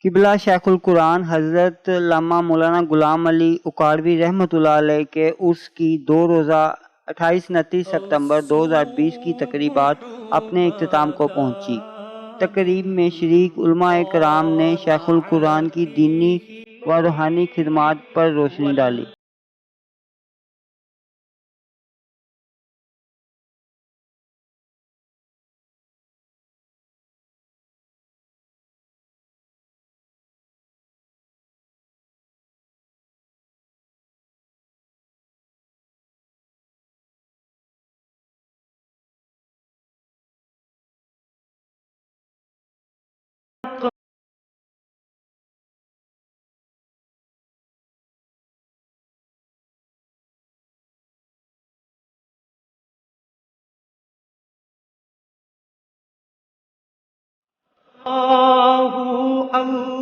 قبلہ شیخ القرآن حضرت علامہ مولانا غلام علی اکاڑوی رحمۃ اللہ علیہ کے عرس کی 2 روزہ 28-29 ستمبر 2020 کی تقریبات اپنے اختتام کو پہنچی۔ تقریب میں شریک علماء کرام نے شیخ القرآن کی دینی و روحانی خدمات پر روشنی ڈالی۔ اللہ